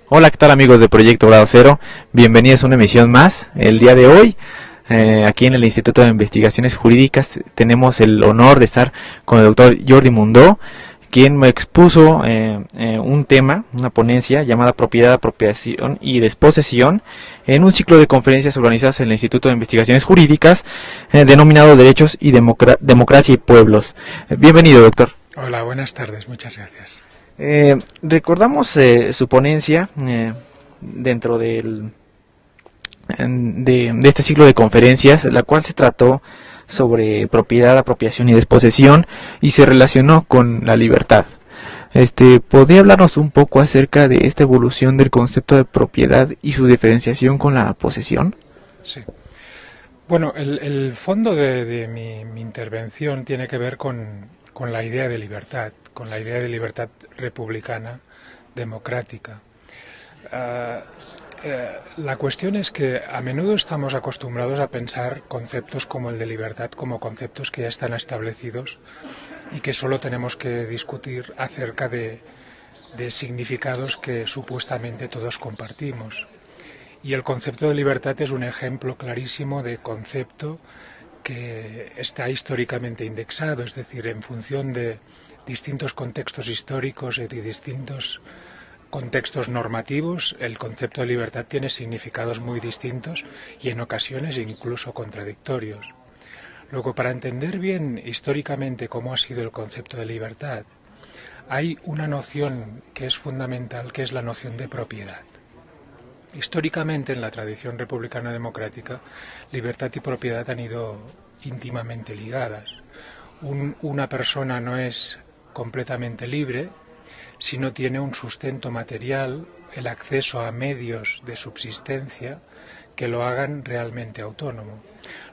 Hola, ¿qué tal amigos de Proyecto Grado Cero? Bienvenidos a una emisión más. El día de hoy, aquí en el Instituto de Investigaciones Jurídicas, tenemos el honor de estar con el doctor Jordi Mundó, quien me expuso un tema, una ponencia llamada Propiedad, Apropiación y Desposesión, en un ciclo de conferencias organizadas en el Instituto de Investigaciones Jurídicas, denominado Derechos y Democracia y Pueblos. Bienvenido, doctor. Hola, buenas tardes, muchas gracias. Recordamos su ponencia dentro de este ciclo de conferencias, la cual se trató sobre propiedad, apropiación y desposesión y se relacionó con la libertad. ¿Podría hablarnos un poco acerca de esta evolución del concepto de propiedad y su diferenciación con la posesión? Sí. Bueno, el fondo de mi intervención tiene que ver con la idea de libertad, con la idea de libertad republicana, democrática. La cuestión es que a menudo estamos acostumbrados a pensar conceptos como el de libertad como conceptos que ya están establecidos y que solo tenemos que discutir acerca de significados que supuestamente todos compartimos. Y el concepto de libertad es un ejemplo clarísimo de concepto que está históricamente indexado, es decir, en función de distintos contextos históricos y de distintos contextos normativos, el concepto de libertad tiene significados muy distintos y en ocasiones incluso contradictorios. Luego, para entender bien históricamente cómo ha sido el concepto de libertad, hay una noción que es fundamental, que es la noción de propiedad. Históricamente, en la tradición republicana democrática, libertad y propiedad han ido íntimamente ligadas. Una persona no es completamente libre si no tiene un sustento material, el acceso a medios de subsistencia que lo hagan realmente autónomo.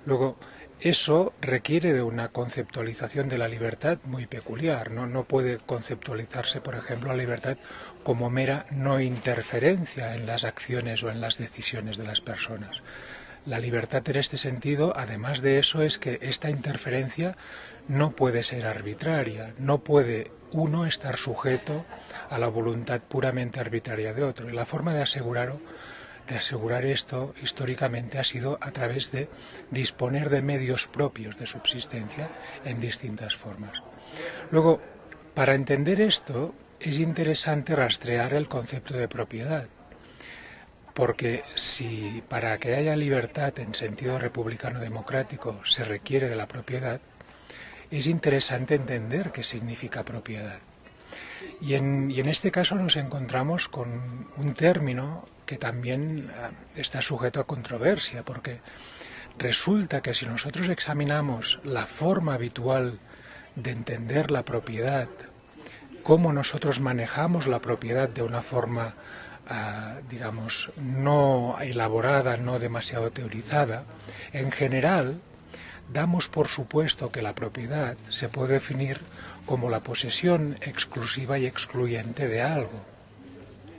Luego, eso requiere de una conceptualización de la libertad muy peculiar. No puede conceptualizarse, por ejemplo, la libertad como mera no interferencia en las acciones o en las decisiones de las personas. La libertad en este sentido, además de eso, es que esta interferencia no puede ser arbitraria, no puede uno estar sujeto a la voluntad puramente arbitraria de otro. Y la forma de asegurar esto históricamente ha sido a través de disponer de medios propios de subsistencia en distintas formas. Luego, para entender esto, es interesante rastrear el concepto de propiedad, porque si para que haya libertad en sentido republicano democrático se requiere de la propiedad, es interesante entender qué significa propiedad. Y en este caso nos encontramos con un término que también está sujeto a controversia, porque resulta que si nosotros examinamos la forma habitual de entender la propiedad, cómo nosotros manejamos la propiedad de una forma, digamos, no elaborada, no demasiado teorizada, en general damos por supuesto que la propiedad se puede definir como la posesión exclusiva y excluyente de algo.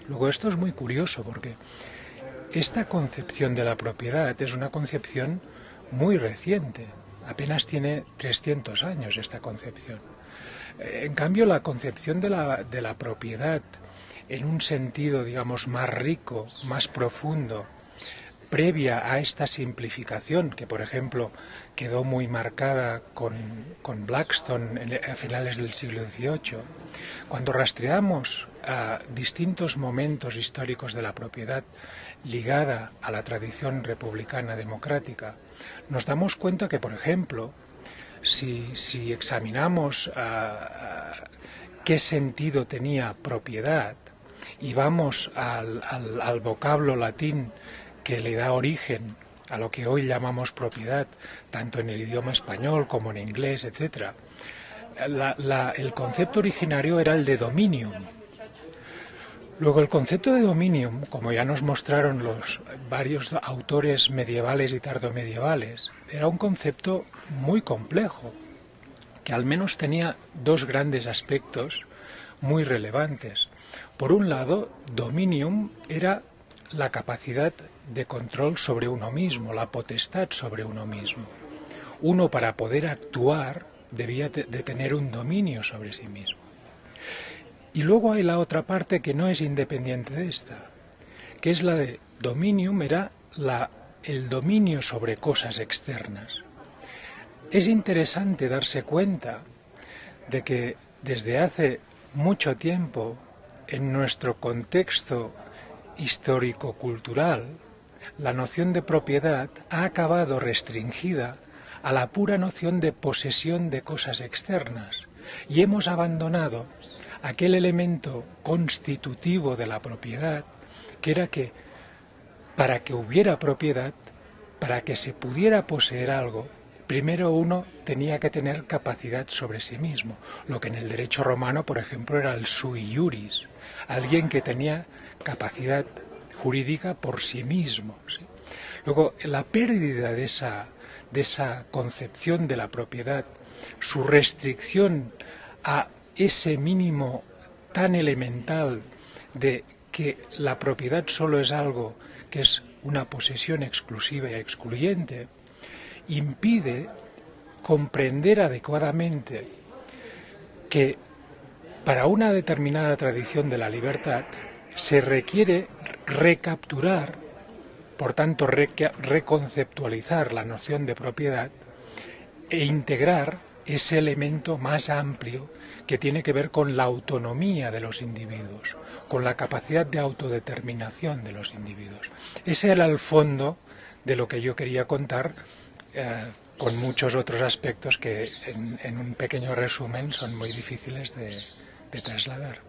Luego, esto es muy curioso porque esta concepción de la propiedad es una concepción muy reciente, apenas tiene 300 años esta concepción. En cambio, la concepción de la propiedad en un sentido, digamos, más rico, más profundo, previa a esta simplificación, que por ejemplo quedó muy marcada con Blackstone a finales del siglo XVIII, cuando rastreamos a distintos momentos históricos de la propiedad ligada a la tradición republicana democrática, nos damos cuenta que, por ejemplo, si examinamos qué sentido tenía propiedad y vamos al vocablo latín que le da origen a lo que hoy llamamos propiedad, tanto en el idioma español como en inglés, etc., el concepto originario era el de dominium. Luego, el concepto de dominium, como ya nos mostraron los varios autores medievales y tardomedievales, era un concepto muy complejo, que al menos tenía dos grandes aspectos muy relevantes. Por un lado, dominium era la capacidad de control sobre uno mismo, la potestad sobre uno mismo. Uno, para poder actuar, debía de tener un dominio sobre sí mismo. Y luego hay la otra parte que no es independiente de esta. que es la de dominium, era el dominio sobre cosas externas. Es interesante darse cuenta de que desde hace mucho tiempo, en nuestro contexto histórico-cultural, la noción de propiedad ha acabado restringida a la pura noción de posesión de cosas externas y hemos abandonado aquel elemento constitutivo de la propiedad, que era que para que hubiera propiedad, para que se pudiera poseer algo, primero uno tenía que tener capacidad sobre sí mismo, lo que en el derecho romano, por ejemplo, era el sui iuris, alguien que tenía capacidad jurídica por sí mismo, ¿sí? Luego, la pérdida de esa concepción de la propiedad, su restricción a ese mínimo tan elemental de que la propiedad solo es algo que es una posesión exclusiva y excluyente, impide comprender adecuadamente que para una determinada tradición de la libertad se requiere recapturar, por tanto reconceptualizar la noción de propiedad e integrar ese elemento más amplio que tiene que ver con la autonomía de los individuos, con la capacidad de autodeterminación de los individuos. Ese era el fondo de lo que yo quería contar, con muchos otros aspectos que en un pequeño resumen son muy difíciles de trasladar.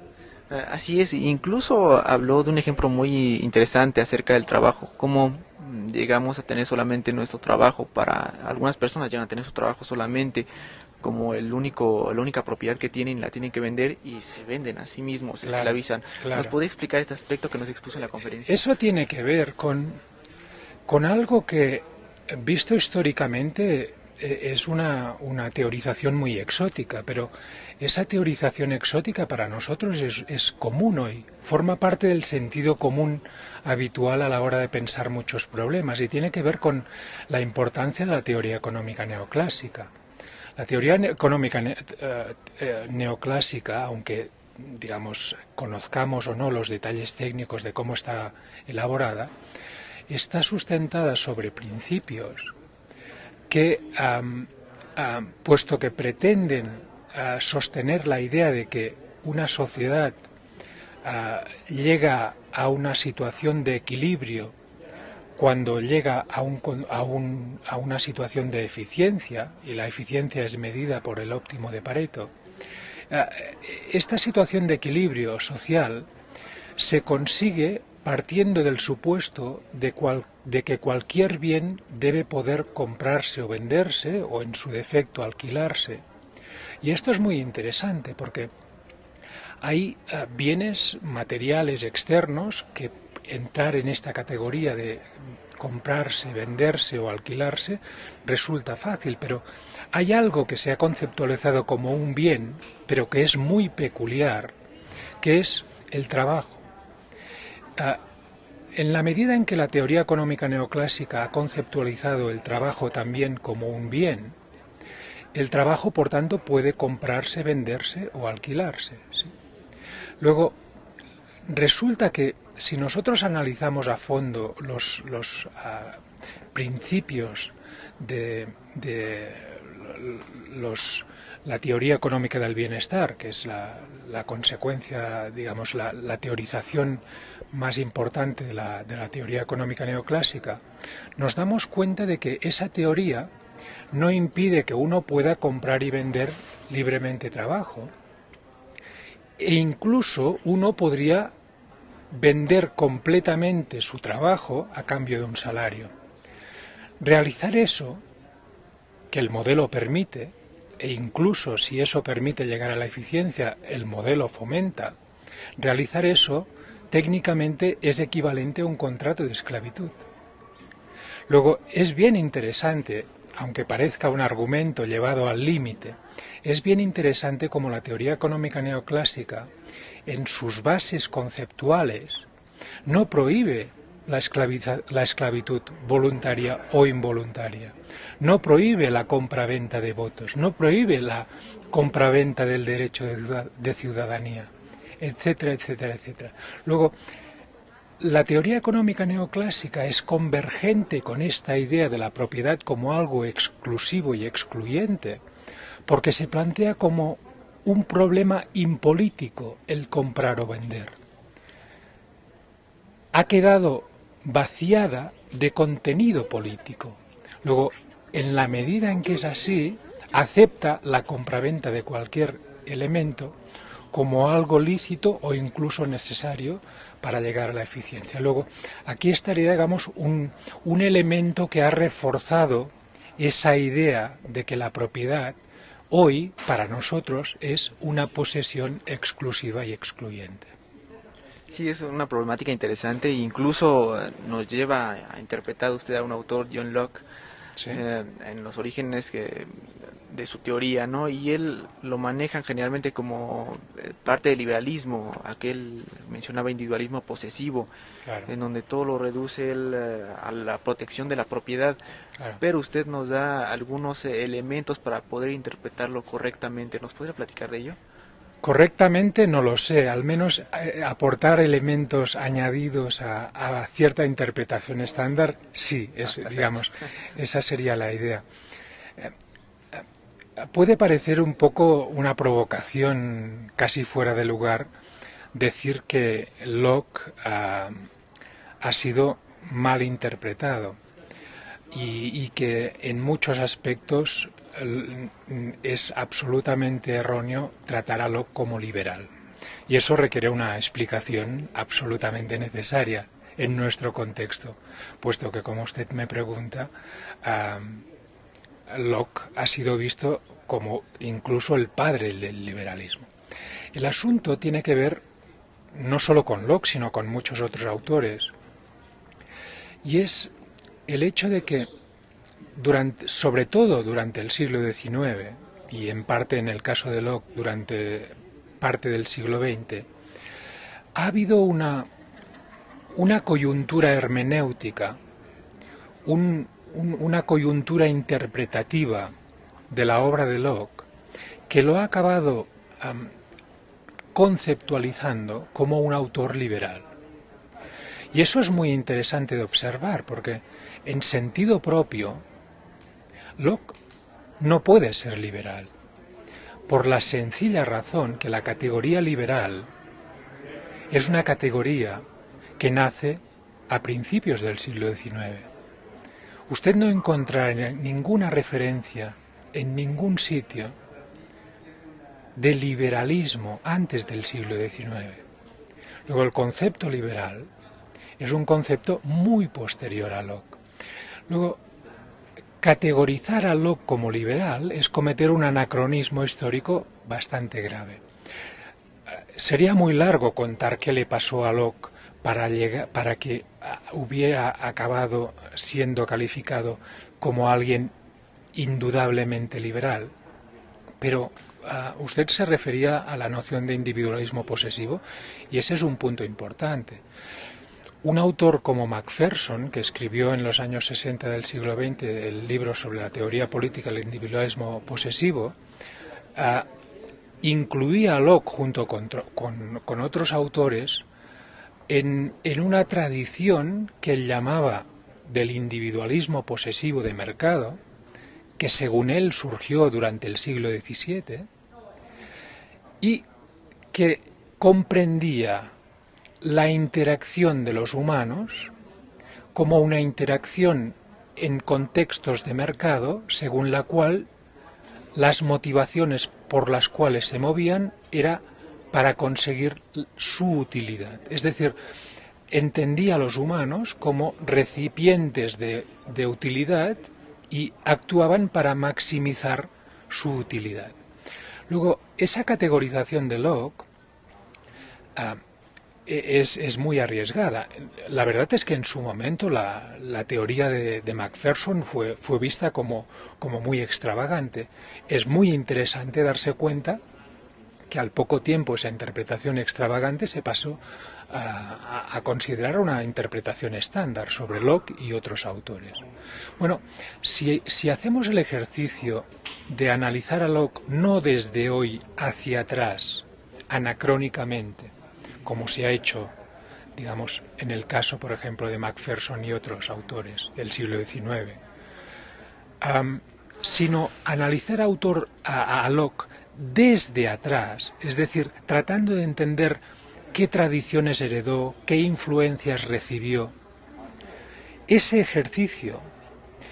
Así es, incluso habló de un ejemplo muy interesante acerca del trabajo, cómo llegamos a tener solamente nuestro trabajo. Para algunas personas llegan a tener su trabajo solamente como la única propiedad que tienen, la tienen que vender y se venden a sí mismos, se esclavizan. Claro. ¿Nos puede explicar este aspecto que nos expuso en la conferencia? Eso tiene que ver con algo que, visto históricamente, es una teorización muy exótica, pero esa teorización exótica para nosotros es común hoy, forma parte del sentido común habitual a la hora de pensar muchos problemas y tiene que ver con la importancia de la teoría económica neoclásica. La teoría económica neoclásica, aunque digamos conozcamos o no los detalles técnicos de cómo está elaborada, está sustentada sobre principios que, puesto que pretenden sostener la idea de que una sociedad llega a una situación de equilibrio cuando llega a una situación de eficiencia, y la eficiencia es medida por el óptimo de Pareto, esta situación de equilibrio social se consigue partiendo del supuesto de que cualquier bien debe poder comprarse o venderse, o en su defecto alquilarse. Y esto es muy interesante porque hay bienes materiales externos que entrar en esta categoría de comprarse, venderse o alquilarse resulta fácil, pero hay algo que se ha conceptualizado como un bien, pero que es muy peculiar, que es el trabajo. En la medida en que la teoría económica neoclásica ha conceptualizado el trabajo también como un bien, el trabajo, por tanto, puede comprarse, venderse o alquilarse, ¿sí? Luego, resulta que si nosotros analizamos a fondo los principios de la teoría económica del bienestar, que es la consecuencia, digamos, la teorización más importante de la teoría económica neoclásica, nos damos cuenta de que esa teoría no impide que uno pueda comprar y vender libremente trabajo, e incluso uno podría vender completamente su trabajo a cambio de un salario. Realizar eso, que el modelo permite, e incluso si eso permite llegar a la eficiencia, el modelo fomenta, realizar eso técnicamente es equivalente a un contrato de esclavitud. Luego, es bien interesante, aunque parezca un argumento llevado al límite, es bien interesante cómo la teoría económica neoclásica, en sus bases conceptuales, no prohíbe la esclavitud voluntaria o involuntaria, no prohíbe la compra-venta de votos, no prohíbe la compra-venta del derecho de ciudadanía, etcétera, etcétera, etcétera. Luego, la teoría económica neoclásica es convergente con esta idea de la propiedad como algo exclusivo y excluyente, porque se plantea como un problema impolítico el comprar o vender. Ha quedado vaciada de contenido político. Luego, en la medida en que es así, acepta la compraventa de cualquier elemento como algo lícito o incluso necesario para llegar a la eficiencia. Luego, aquí estaría, digamos, un elemento que ha reforzado esa idea de que la propiedad hoy, para nosotros, es una posesión exclusiva y excluyente. Sí, es una problemática interesante e incluso nos lleva a interpretar usted a un autor, John Locke, ¿Sí? En los orígenes de su teoría, ¿no? Y él lo maneja generalmente como parte del liberalismo, aquel mencionaba individualismo posesivo, Claro. en donde todo lo reduce él a la protección de la propiedad, Claro. pero usted nos da algunos elementos para poder interpretarlo correctamente. ¿Nos podría platicar de ello? Correctamente no lo sé, al menos aportar elementos añadidos a cierta interpretación estándar, sí, digamos, esa sería la idea. Puede parecer un poco una provocación casi fuera de lugar decir que Locke ha sido mal interpretado y que en muchos aspectos es absolutamente erróneo tratar a Locke como liberal. Y eso requiere una explicación absolutamente necesaria en nuestro contexto, puesto que, como usted me pregunta, Locke ha sido visto como incluso el padre del liberalismo. El asunto tiene que ver no solo con Locke, sino con muchos otros autores, y es el hecho de que sobre todo durante el siglo XIX y en parte en el caso de Locke durante parte del siglo XX, ha habido una coyuntura hermenéutica, una coyuntura interpretativa de la obra de Locke que lo ha acabado conceptualizando como un autor liberal. Y eso es muy interesante de observar porque en sentido propio Locke no puede ser liberal, por la sencilla razón que la categoría liberal es una categoría que nace a principios del siglo XIX. Usted no encontrará ninguna referencia en ningún sitio de liberalismo antes del siglo XIX. Luego, el concepto liberal es un concepto muy posterior a Locke. Luego, categorizar a Locke como liberal es cometer un anacronismo histórico bastante grave. Sería muy largo contar qué le pasó a Locke para que hubiera acabado siendo calificado como alguien indudablemente liberal, pero usted se refería a la noción de individualismo posesivo y ese es un punto importante. Un autor como Macpherson, que escribió en los años 60 del siglo XX el libro sobre la teoría política del individualismo posesivo, incluía a Locke junto con otros autores en una tradición que él llamaba del individualismo posesivo de mercado, que según él surgió durante el siglo XVII y que comprendía la interacción de los humanos como una interacción en contextos de mercado según la cual las motivaciones por las cuales se movían era para conseguir su utilidad. Es decir, entendía a los humanos como recipientes de utilidad y actuaban para maximizar su utilidad. Luego, esa categorización de Locke es muy arriesgada. La verdad es que en su momento la teoría de Macpherson fue vista como muy extravagante. Es muy interesante darse cuenta que al poco tiempo esa interpretación extravagante se pasó a considerar una interpretación estándar sobre Locke y otros autores. Bueno, si hacemos el ejercicio de analizar a Locke no desde hoy hacia atrás, anacrónicamente, como se ha hecho digamos, en el caso, por ejemplo, de Macpherson y otros autores del siglo XIX, sino analizar a Locke desde atrás, es decir, tratando de entender qué tradiciones heredó, qué influencias recibió. Ese ejercicio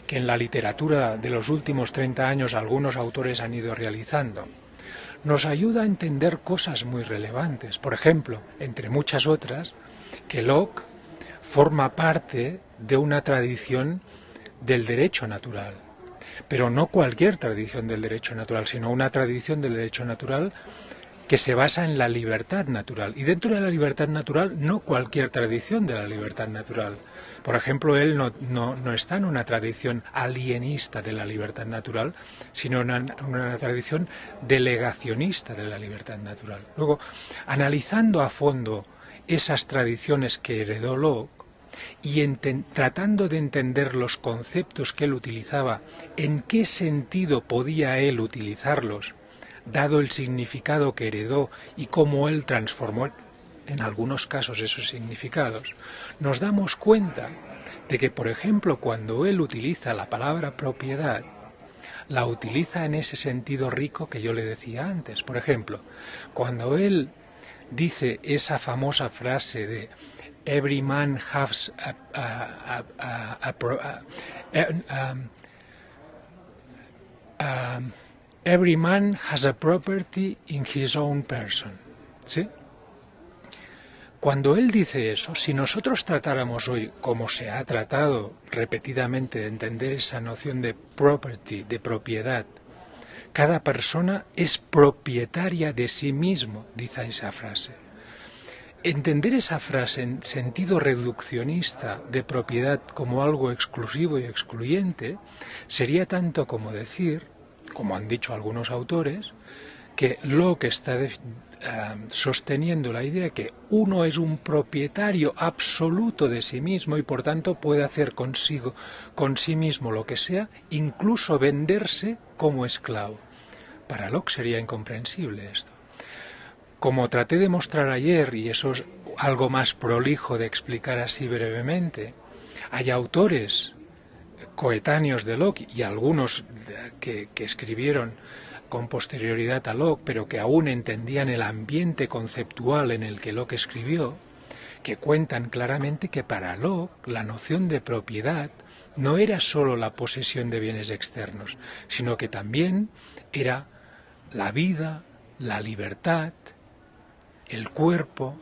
que en la literatura de los últimos 30 años algunos autores han ido realizando, nos ayuda a entender cosas muy relevantes. Por ejemplo, entre muchas otras, que Locke forma parte de una tradición del derecho natural. Pero no cualquier tradición del derecho natural, sino una tradición del derecho natural que se basa en la libertad natural. Y dentro de la libertad natural, no cualquier tradición de la libertad natural. Por ejemplo, él no está en una tradición alienista de la libertad natural, sino en una tradición delegacionista de la libertad natural. Luego, analizando a fondo esas tradiciones que heredó Locke, y tratando de entender los conceptos que él utilizaba, en qué sentido podía él utilizarlos, dado el significado que heredó y cómo él transformó en algunos casos esos significados, nos damos cuenta de que, por ejemplo, cuando él utiliza la palabra propiedad, la utiliza en ese sentido rico que yo le decía antes. Por ejemplo, cuando él dice esa famosa frase de Every man has every man has a property in his own person. ¿Sí? Cuando él dice eso, si nosotros tratáramos hoy, como se ha tratado repetidamente, de entender esa noción de property, de propiedad, cada persona es propietaria de sí mismo, dice esa frase. Entender esa frase en sentido reduccionista de propiedad como algo exclusivo y excluyente sería tanto como decir, como han dicho algunos autores, que Locke está sosteniendo la idea de que uno es un propietario absoluto de sí mismo y por tanto puede hacer con sí mismo lo que sea, incluso venderse como esclavo. Para Locke sería incomprensible esto. Como traté de mostrar ayer, y eso es algo más prolijo de explicar así brevemente, hay autores coetáneos de Locke y algunos que escribieron con posterioridad a Locke, pero que aún entendían el ambiente conceptual en el que Locke escribió, que cuentan claramente que para Locke la noción de propiedad no era sólo la posesión de bienes externos, sino que también era la vida, la libertad, el cuerpo,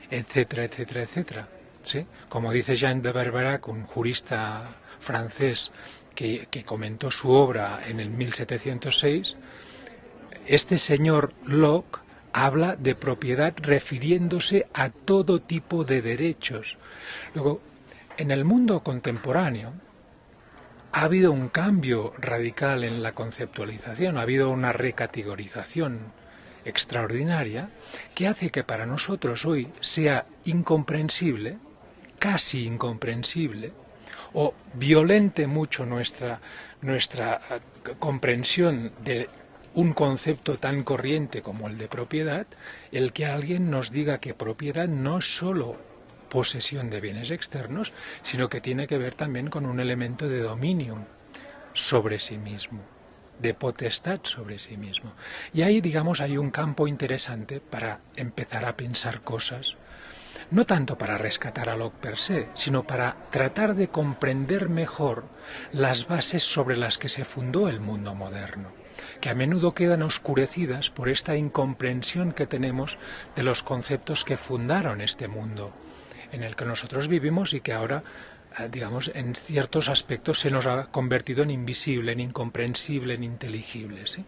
etcétera, etcétera, etcétera. ¿Sí? Como dice Jean de Bergerac, un jurista francés que comentó su obra en el 1706, este señor Locke habla de propiedad refiriéndose a todo tipo de derechos. Luego, en el mundo contemporáneo ha habido un cambio radical en la conceptualización, ha habido una recategorización extraordinaria que hace que para nosotros hoy sea incomprensible, casi incomprensible, o violente mucho nuestra comprensión de un concepto tan corriente como el de propiedad, el que alguien nos diga que propiedad no es sólo posesión de bienes externos, sino que tiene que ver también con un elemento de dominio sobre sí mismo, de potestad sobre sí mismo. Y ahí, digamos, hay un campo interesante para empezar a pensar cosas, no tanto para rescatar a Locke per se, sino para tratar de comprender mejor las bases sobre las que se fundó el mundo moderno, que a menudo quedan oscurecidas por esta incomprensión que tenemos de los conceptos que fundaron este mundo en el que nosotros vivimos y que ahora, digamos, en ciertos aspectos se nos ha convertido en invisible, en incomprensible, en inteligible. ¿Sí?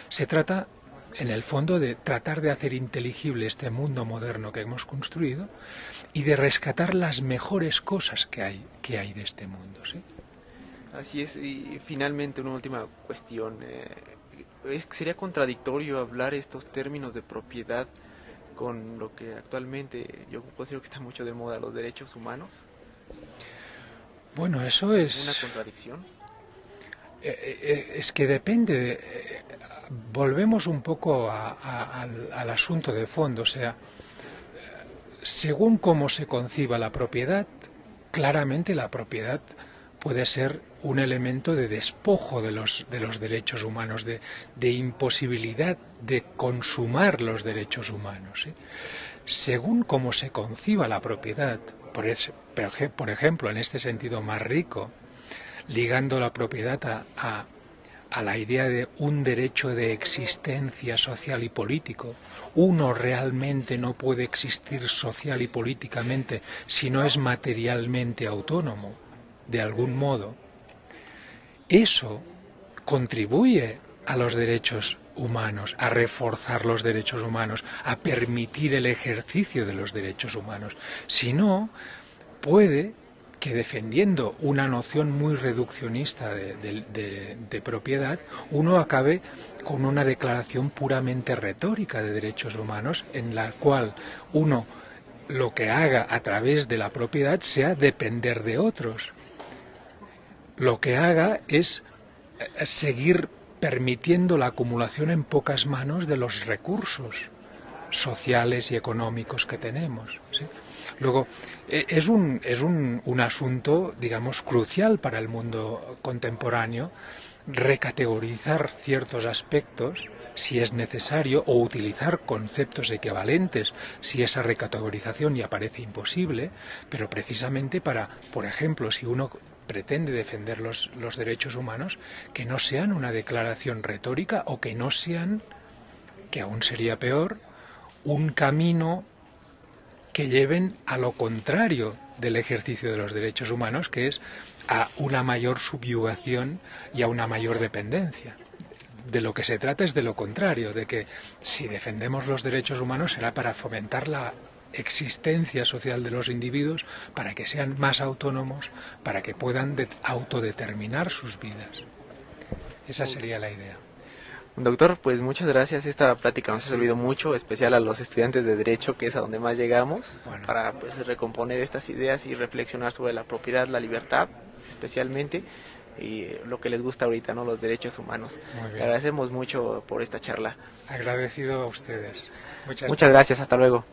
Se trata, en el fondo, de tratar de hacer inteligible este mundo moderno que hemos construido y de rescatar las mejores cosas que hay de este mundo. ¿Sí? Así es, y finalmente una última cuestión. ¿Sería contradictorio hablar estos términos de propiedad con lo que actualmente yo considero que está mucho de moda, los derechos humanos? Bueno, eso es ¿Una contradicción? Es que depende, volvemos un poco al asunto de fondo, o sea, según cómo se conciba la propiedad, claramente la propiedad puede ser un elemento de despojo de los derechos humanos, de imposibilidad de consumar los derechos humanos, ¿sí? Según cómo se conciba la propiedad, por ejemplo, en este sentido más rico, ligando la propiedad a la idea de un derecho de existencia social y político. Uno realmente no puede existir social y políticamente si no es materialmente autónomo, de algún modo. Eso contribuye a los derechos humanos, a reforzar los derechos humanos, a permitir el ejercicio de los derechos humanos. Si no, puede que defendiendo una noción muy reduccionista de propiedad, uno acabe con una declaración puramente retórica de derechos humanos, en la cual uno lo que haga a través de la propiedad sea depender de otros. Lo que haga es seguir permitiendo la acumulación en pocas manos de los recursos sociales y económicos que tenemos, ¿sí? Luego, es un asunto, digamos, crucial para el mundo contemporáneo, recategorizar ciertos aspectos si es necesario, o utilizar conceptos equivalentes si esa recategorización ya parece imposible, pero precisamente para, por ejemplo, si uno pretende defender los derechos humanos, que no sean una declaración retórica, o que no sean, que aún sería peor, un camino que lleven a lo contrario del ejercicio de los derechos humanos, que es a una mayor subyugación y a una mayor dependencia. De lo que se trata es de lo contrario, de que si defendemos los derechos humanos será para fomentar la existencia social de los individuos, para que sean más autónomos, para que puedan autodeterminar sus vidas. Esa sería la idea. Doctor, pues muchas gracias. Esta plática nos ha servido mucho, especial a los estudiantes de Derecho, que es a donde más llegamos, para pues recomponer estas ideas y reflexionar sobre la propiedad, la libertad, especialmente, y lo que les gusta ahorita, ¿no? Los derechos humanos. Le agradecemos mucho por esta charla. Agradecido a ustedes. Muchas gracias. Hasta luego.